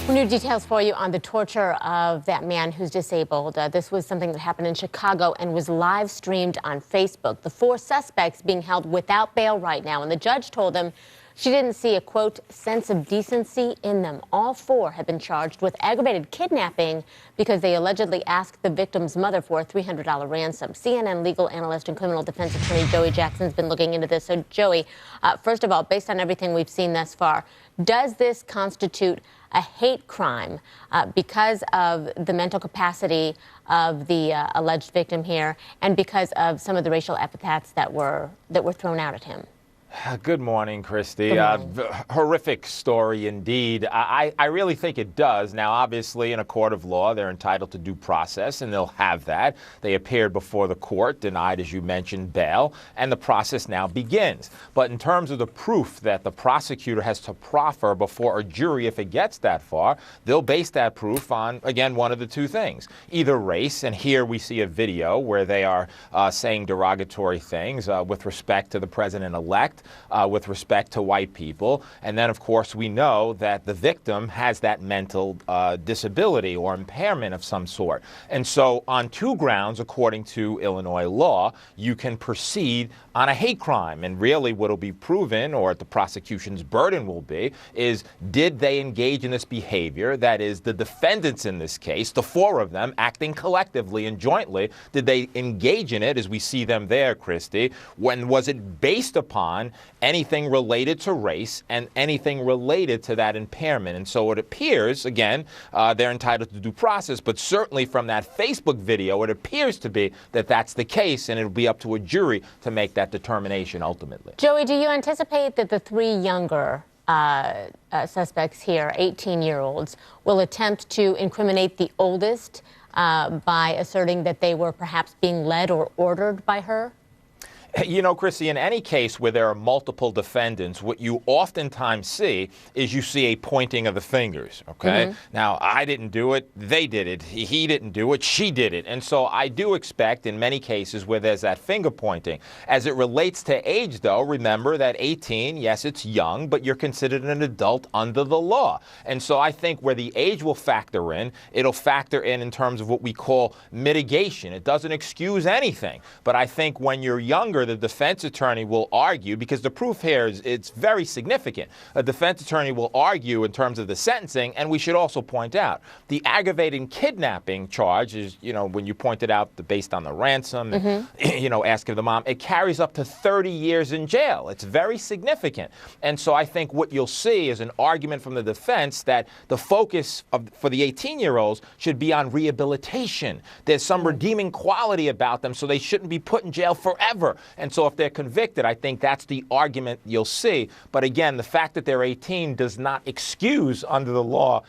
New details for you on the torture of that man who's disabled. This was something that happened in Chicago and was live streamed on Facebook. The 4 suspects being held without bail right now, and the judge told them she didn't see a, quote, sense of decency in them. All 4 have been charged with aggravated kidnapping because they allegedly asked the victim's mother for a $300 ransom. CNN legal analyst and criminal defense attorney Joey Jackson's been looking into this. So, Joey, first of all, based on everything we've seen thus far, does this constitute a hate crime because of the mental capacity of the alleged victim here and because of some of the racial epithets that were thrown out at him? Good morning, Christy. Good morning. Horrific story indeed. I really think it does. Now, obviously, in a court of law, they're entitled to due process, and they'll have that. They appeared before the court, denied, as you mentioned, bail, and the process now begins. But in terms of the proof that the prosecutor has to proffer before a jury, if it gets that far, they'll base that proof on, again, one of the 2 things. Either race, and here we see a video where they are saying derogatory things with respect to the president-elect, with respect to white people. And then, of course, we know that the victim has that mental disability or impairment of some sort. And so on 2 grounds, according to Illinois law, you can proceed on a hate crime. And really what will be proven, or the prosecution's burden will be, is did they engage in this behavior? That is, the defendants in this case, the 4 of them, acting collectively and jointly, did they engage in it, as we see them there, Christy? When was it based upon anything related to race and anything related to that impairment? And so it appears, again, they're entitled to due process, but certainly from that Facebook video, it appears to be that that's the case, and it'll be up to a jury to make that determination ultimately. Joey, do you anticipate that the 3 younger suspects here, 18-year-olds, will attempt to incriminate the oldest by asserting that they were perhaps being led or ordered by her? You know, Chrissy, in any case where there are multiple defendants, what you oftentimes see is you see a pointing of the fingers, okay? Now, I didn't do it, they did it, he didn't do it, she did it. And so I do expect in many cases where there's that finger pointing. As it relates to age, though, remember that 18, yes, it's young, but you're considered an adult under the law. And so I think where the age will factor in, it'll factor in terms of what we call mitigation. It doesn't excuse anything. But I think when you're younger, the defense attorney will argue, because the proof here is it's very significant. A defense attorney will argue in terms of the sentencing, and we should also point out the aggravating kidnapping charge is, you know, when you pointed out based on the ransom, you know, asking the mom, it carries up to 30 years in jail. It's very significant. And so I think what you'll see is an argument from the defense that the focus for the 18-year-olds should be on rehabilitation. There's some redeeming quality about them, so they shouldn't be put in jail forever. And so if they're convicted, I think that's the argument you'll see. But again, the fact that they're 18 does not excuse under the law,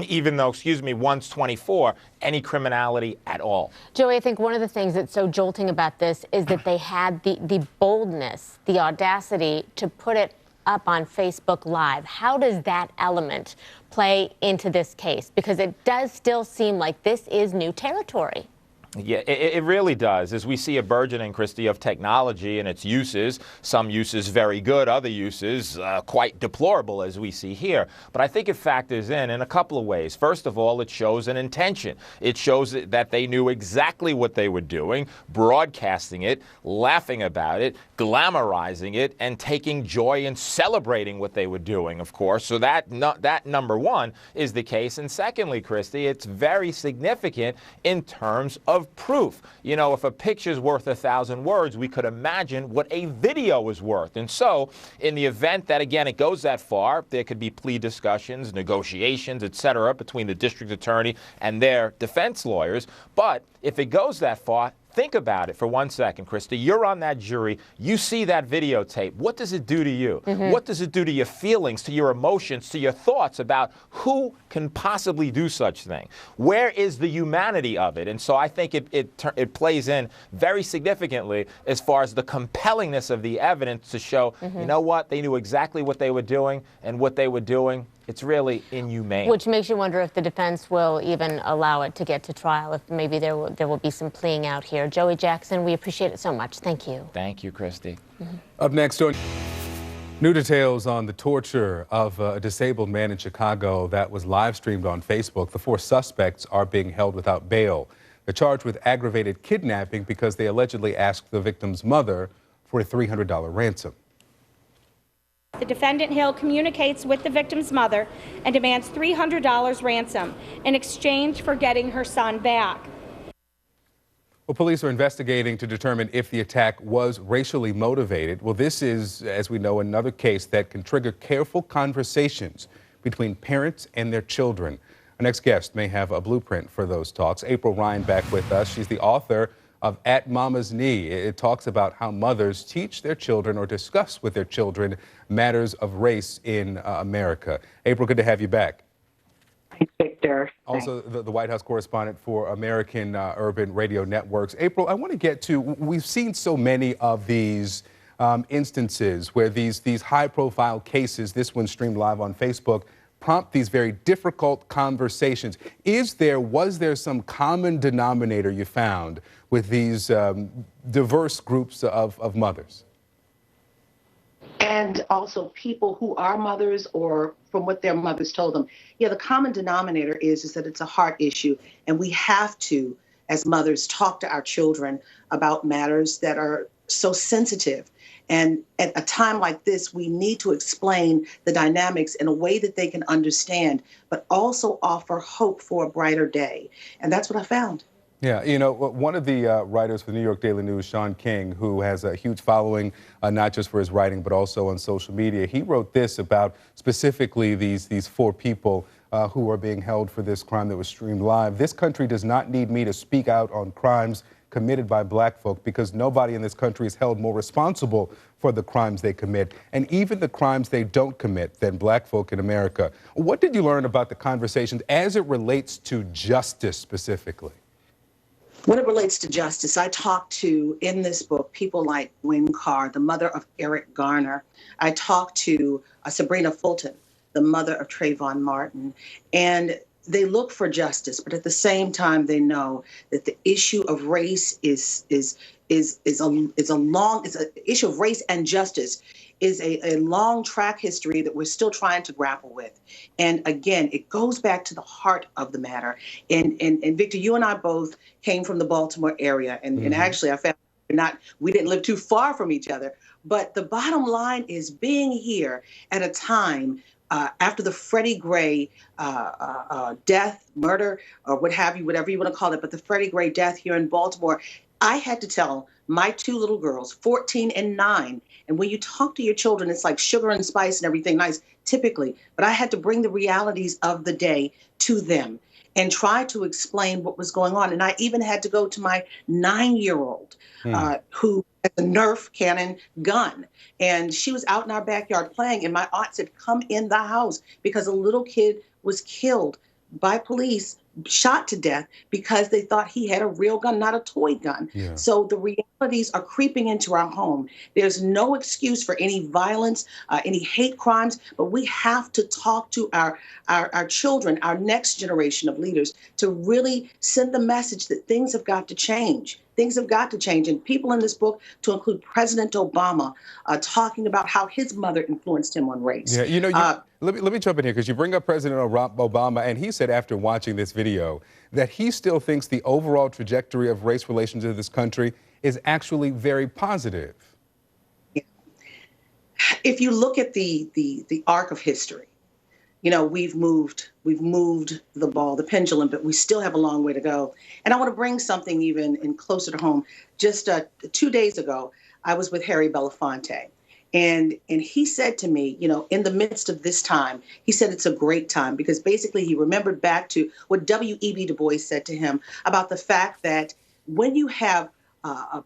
even though, one's 24, any criminality at all. Joey, I think one of the things that's so jolting about this is that they had the boldness, the audacity to put it up on Facebook Live. How does that element play into this case? Because it does still seem like this is new territory. Yeah, it really does. As we see a burgeoning, Christy, of technology and its uses, some uses very good, other uses quite deplorable, as we see here. But I think it factors in a couple of ways. First of all, it shows an intention. It shows that they knew exactly what they were doing, broadcasting it, laughing about it, glamorizing it, and taking joy in celebrating what they were doing, of course. So that number one is the case. And secondly, Christy, it's very significant in terms of proof. You know, if a picture's worth 1,000 words, we could imagine what a video is worth. And so, in the event that, again, it goes that far, there could be plea discussions, negotiations, etc., between the district attorney and their defense lawyers. But if it goes that far, think about it for 1 second, Christy. You're on that jury. You see that videotape. What does it do to you? What does it do to your feelings, to your emotions, to your thoughts about who can possibly do such thing? Where is the humanity of it? And so I think it plays in very significantly as far as the compellingness of the evidence to show, you know what, they knew exactly what they were doing, and what they were doing, it's really inhumane. Which makes you wonder if the defense will even allow it to get to trial, if maybe there will be some pleading out here. Joey Jackson, we appreciate it so much. Thank you. Thank you, Christy. Up next on... New details on the torture of a disabled man in Chicago that was live streamed on Facebook. The 4 suspects are being held without bail. They're charged with aggravated kidnapping because they allegedly asked the victim's mother for a $300 ransom. The defendant, Hill, communicates with the victim's mother and demands $300 ransom in exchange for getting her son back. Well, police are investigating to determine if the attack was racially motivated. Well, this is, as we know, another case that can trigger careful conversations between parents and their children. Our next guest may have a blueprint for those talks. April Ryan back with us. She's the author of At Mama's Knee. It talks about how mothers teach their children or discuss with their children matters of race in America. April, good to have you back. Thanks, Victor. Also, the White House correspondent for American Urban Radio Networks. April, I want to get to, we've seen so many of these instances where these high-profile cases, this one streamed live on Facebook, prompt these very difficult conversations. Was there some common denominator you found with these diverse groups of mothers? And also people who are mothers or from what their mothers told them. Yeah, the common denominator is that it's a heart issue. And we have to, as mothers, talk to our children about matters that are so sensitive. And at a time like this, we need to explain the dynamics in a way that they can understand, but also offer hope for a brighter day. And that's what I found. Yeah, you know, one of the writers for the New York Daily News, Sean King, who has a huge following, not just for his writing, but also on social media, he wrote this about specifically these 4 people who are being held for this crime that was streamed live. This country does not need me to speak out on crimes committed by black folk because nobody in this country is held more responsible for the crimes they commit, and even the crimes they don't commit, than black folk in America. What did you learn about the conversations as it relates to justice specifically? When it relates to justice, I talked to, in this book, people like Gwen Carr, the mother of Eric Garner. I talked to Sabrina Fulton, the mother of Trayvon Martin. And they look for justice, but at the same time, they know that the issue of race is an issue of race and justice is a long track history that we're still trying to grapple with. And again, it goes back to the heart of the matter. And Victor, you and I both came from the Baltimore area. And actually, I found we didn't live too far from each other. But the bottom line is being here at a time after the Freddie Gray death, murder, or what have you, whatever you want to call it, but the Freddie Gray death here in Baltimore, I had to tell my 2 little girls, 14 and 9, and when you talk to your children, it's like sugar and spice and everything nice, typically, but I had to bring the realities of the day to them and try to explain what was going on. And I even had to go to my 9-year-old who has a Nerf cannon gun. And she was out in our backyard playing, and my aunt said, come in the house, because a little kid was killed by police, shot to death because they thought he had a real gun, not a toy gun. Yeah. So the realities are creeping into our home. There's no excuse for any violence, any hate crimes, but we have to talk to our children, our next generation of leaders, to really send the message that things have got to change. Things have got to change. And people in this book, to include President Obama, talking about how his mother influenced him on race. Yeah, you know, let me jump in here, because you bring up President Obama, and he said after watching this video that he still thinks the overall trajectory of race relations in this country is actually very positive. Yeah. If you look at the arc of history, you know, we've moved the ball, the pendulum, but we still have a long way to go. And I want to bring something even closer to home. Just 2 days ago, I was with Harry Belafonte. And he said to me, you know, in the midst of this time, he said it's a great time, because basically he remembered back to what W.E.B. Du Bois said to him about the fact that when you have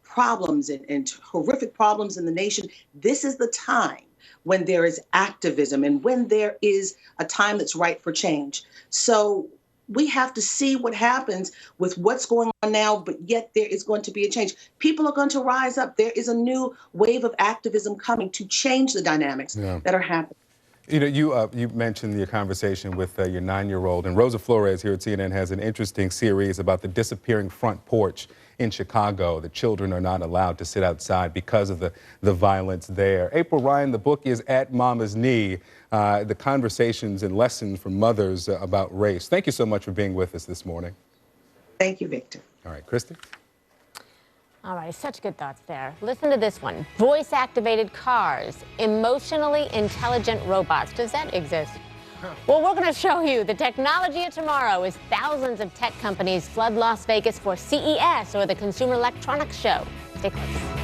problems and horrific problems in the nation, this is the time when there is activism and when there is a time that's right for change. So we have to see what happens with what's going on now, but yet there is going to be a change. People are going to rise up. There is a new wave of activism coming to change the dynamics that are happening. You know, you mentioned your conversation with your 9-year-old, and Rosa Flores here at CNN has an interesting series about the disappearing front porch in Chicago. The children are not allowed to sit outside because of the violence there. April Ryan, the book is At Mama's Knee, the conversations and lessons from mothers about race. Thank you so much for being with us this morning. Thank you, Victor. All right, Christy? All right, such good thoughts there. Listen to this one. Voice-activated cars, emotionally intelligent robots. Does that exist? Well, we're going to show you the technology of tomorrow as thousands of tech companies flood Las Vegas for CES, or the Consumer Electronics Show. Stay close.